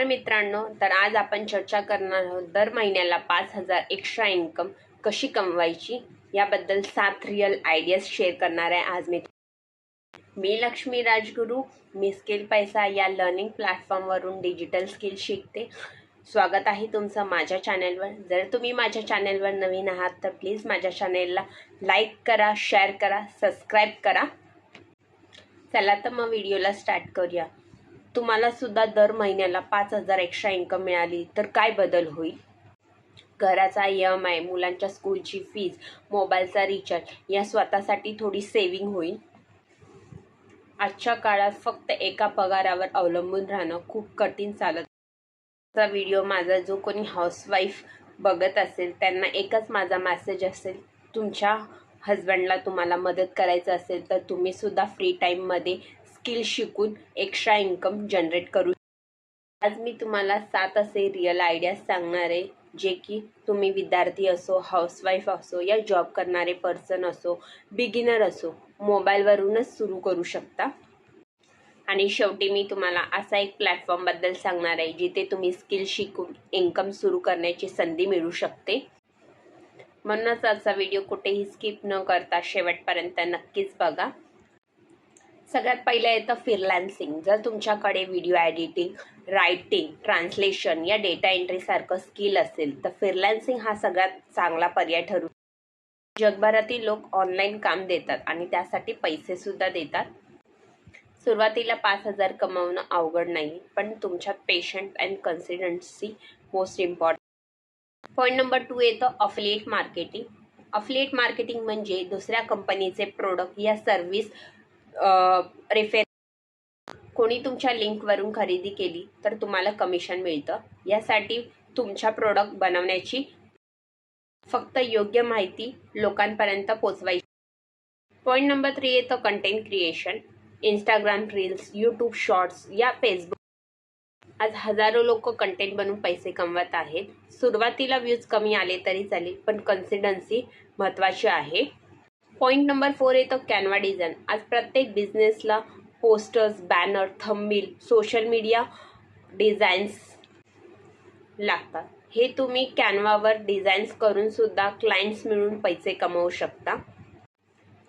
नमस्कार मित्रांनो, तर आज आपण चर्चा करणार आहोत दर महिन्याला 5,000 एक्स्ट्रा इन्कम कशी कमवायची याबद्दल 7 रिअल आयडियाज शेअर करणार आहे आज मी लक्ष्मी राजगुरू. मी स्किल पैसा या लर्निंग प्लॅटफॉर्मवरून डिजिटल स्किल शिकते. स्वागत आहे तुमचं माझ्या चॅनलवर. जर तुम्ही माझ्या चॅनलवर नवीन आहात तर प्लीज माझ्या चॅनलला लाईक करा, शेअर करा, सबस्क्राईब करा. चला तर मग व्हिडिओला स्टार्ट करूया. तुम्हाला सुद्धा दर महिन्याला 5,000 एक्स्ट्रा इन्कम मिळाली तर काय बदल होईल? घराचा EMI, मुलांच्या स्कूलची फीज, मोबाईलचा रिचार्ज या स्वतःसाठी थोडी सेव्हिंग होईल. आजच्या काळात फक्त एका पगारावर अवलंबून राहणं खूप कठीण चालत. व्हिडिओ माझा जो कोणी हाऊसवाईफ बघत असेल त्यांना एकच माझा मेसेज असेल, तुमच्या हजबंडला तुम्हाला मदत करायचं असेल तर तुम्ही सुद्धा फ्री टाईममध्ये स्किल शिकून एक्स्ट्रा इन्कम जनरेट करू. आज मी तुम्हाला 7 असे रिअल आयडियाज सांगणार आहे जे की तुम्ही विद्यार्थी असो, हाऊसवाईफ असो या जॉब करणारे पर्सन असो, बिगिनर असो, मोबाईलवरूनच सुरू करू शकता. आणि शेवटी मी तुम्हाला असा एक प्लॅटफॉर्मबद्दल सांगणार आहे जिथे तुम्ही स्किल शिकून इन्कम सुरू करण्याची संधी मिळू शकते. म्हणूनच आजचा व्हिडिओ कुठेही स्किप न करता शेवटपर्यंत नक्कीच बघा. सगळ्यात पहिलं येतं फ्रीलान्सिंग. जर तुमच्याकडे व्हिडिओ एडिटिंग, रायटिंग, ट्रान्सलेशन या डेटा एंट्री सारखं स्किल असेल तर फ्रीलान्सिंग हा सगळ्यात चांगला पर्याय ठरू. जगभरातील लोक ऑनलाईन काम देतात आणि त्यासाठी पैसे सुद्धा देतात. सुरुवातीला 5,000 कमावणं अवघड नाही, पण तुमच्या patient and consistency most important. Point number 2 येतं अफिलिएट मार्केटिंग. अफिलिएट मार्केटिंग म्हणजे दुसऱ्या कंपनीचे प्रोडक्ट या सर्व्हिस कोणी तुमच्या लिंकवरून खरेदी केली तर तुम्हाला कमिशन मिळतं. यासाठी तुमच्या प्रोडक्ट बनवण्याची फक्त योग्य माहिती लोकांपर्यंत पोचवायची. पॉईंट नंबर 3 येतं content creation. Instagram reels, YouTube shorts या फेसबुक आज हजारो लोक कंटेंट बनवून पैसे कमवत आहेत. सुरुवातीला व्ह्यूज कमी आले तरी चालेल, पण कन्सिस्टन्सी महत्त्वाची आहे. पॉईंट नंबर 4 येतं कॅनव्हा डिझाईन. आज प्रत्येक बिझनेसला posters, banner, thumbnail, social media designs लागतात. हे तुम्ही कॅनव्हावर डिझाईन्स करून सुद्धा क्लायंट्स मिळून पैसे कमवू शकता.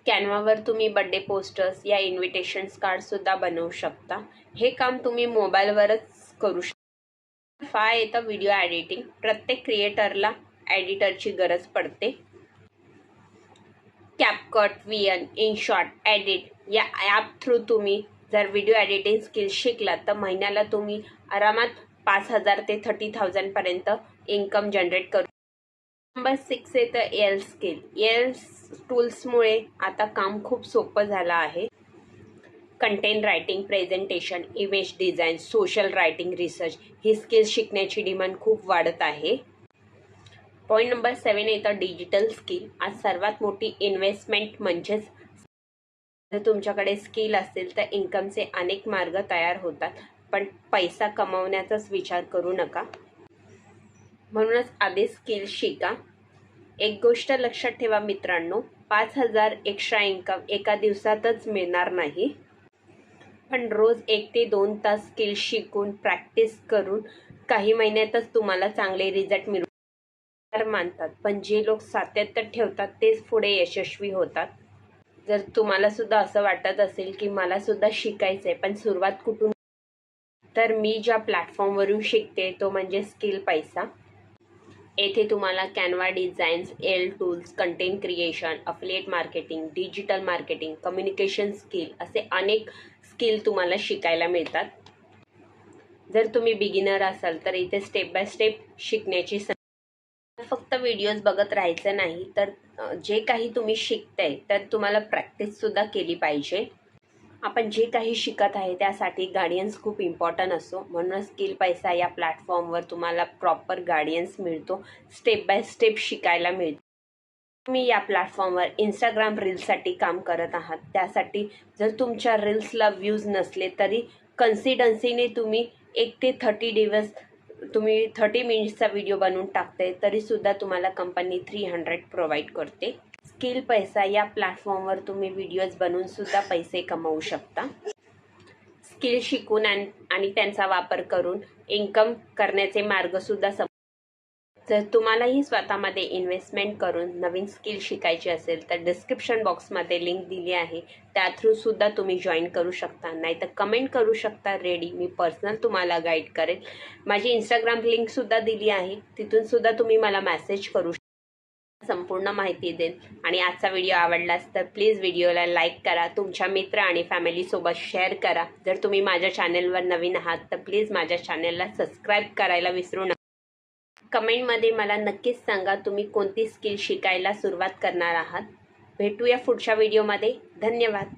कॅनव्हावर तुम्ही बर्थडे पोस्टर्स या इन्व्हिटेशन्स कार्ड सुद्धा बनवू शकता. हे काम तुम्ही मोबाईलवरच करू शकता. 5 येतं व्हिडिओ एडिटिंग. प्रत्येक क्रिएटरला एडिटरची गरज पडते. कॅपकट, VN, InShot, एडिट या ॲप थ्रू तुम्ही जर व्हिडिओ एडिटिंग स्किल शिकलात तर महिन्याला तुम्ही आरामात 5,000 ते 30,000 पर्यंत इन्कम जनरेट करू. नंबर 6 येतं AI स्किल. AI टूल्समुळे आता काम खूप सोपं झालं आहे. Content writing, presentation, image design, social writing, research ही स्किल शिकण्याची डिमांड खूप वाढत आहे. पॉईंट नंबर 7 येतं डिजिटल स्किल. आज सर्वात मोठी इन्व्हेस्टमेंट म्हणजेच जर तुमच्याकडे स्किल असेल तर इन्कमचे अनेक मार्ग तयार होतात, पण पैसा कमवण्याचाच विचार करू नका. म्हणूनच आधी स्किल शिका. एक गोष्ट लक्षात ठेवा मित्रांनो, 5,000 एक्स्ट्रा इन्कम एका दिवसातच मिळणार नाही, पण रोज 1 ते 2 तास स्किल शिकून प्रॅक्टिस करून काही महिन्यातच तुम्हाला चांगले रिझल्ट मिळू मानतात. पण जे लोक सातत्य ठेवतात तेच पुढे यशस्वी होतात. जर तुम्हाला सुद्धा असं वाटत असेल की मला सुद्धा शिकायचं आहे पण सुरुवात कुठून, तर मी ज्या प्लॅटफॉर्मवरून शिकते तो म्हणजे स्किल पैसा. येथे तुम्हाला Canva designs, AI tools, content creation, affiliate marketing, digital marketing, communication skill असे अनेक स्किल तुम्हाला शिकायला मिळतात. जर तुम्ही बिगिनर असाल तर इथे स्टेप बाय स्टेप शिकण्याची फक्त व्हिडिओज बघत राहायचं नाही, तर जे काही तुम्ही शिकताय तर तुम्हाला प्रॅक्टिस सुद्धा केली पाहिजे. आपण जे काही शिकत आहे त्यासाठी गायडन्स खूप इम्पॉर्टंट असतो. म्हणून स्किल पैसा या प्लॅटफॉर्मवर तुम्हाला प्रॉपर गायडन्स मिळतो, स्टेप बाय स्टेप शिकायला मिळतो. तुम्ही या प्लॅटफॉर्मवर इंस्टाग्राम रील्ससाठी काम करत आहात, त्यासाठी जर तुमच्या रील्सला व्ह्यूज नसले तरी कन्सिस्टन्सीने तुम्ही 1 ते 30 दिवस तुम्ही 30 मिनिट्सचा व्हिडिओ बनवून टाकते तरी सुद्धा तुम्हाला कंपनी 300 प्रोव्हाइड करते. स्किल पैसा या प्लॅटफॉर्मवर तुम्ही व्हिडिओज बनवून सुद्धा पैसे कमवू शकता. स्किल शिकून आणि त्यांचा वापर करून इन्कम करण्याचे मार्गसुद्धा जर तुम्हालाही स्वतःमध्ये इन्व्हेस्टमेंट करून नवीन स्किल शिकायची असेल तर डिस्क्रिप्शन बॉक्समध्ये लिंक दिली आहे, त्या थ्रू सुद्धा तुम्ही जॉईन करू शकता, नाहीतर कमेंट करू शकता रेडी, मी पर्सनल तुम्हाला गाईड करेल. माझी इंस्टाग्राम लिंकसुद्धा दिली आहे, तिथून सुद्धा तुम्ही मला मेसेज करू शकता, संपूर्ण माहिती देईल. आणि आजचा व्हिडिओ आवडलास तर प्लीज व्हिडिओला लाईक करा, तुमच्या मित्र आणि फॅमिलीसोबत शेअर करा. जर तुम्ही माझ्या चॅनेलवर नवीन आहात तर प्लीज माझ्या चॅनेलला सबस्क्राईब करायला विसरू नका. कमेंटमध्ये मला नक्कीच सांगा तुम्ही कोणती स्किल शिकायला सुरुवात करणार आहात. भेटूया पुढच्या व्हिडिओमध्ये. धन्यवाद.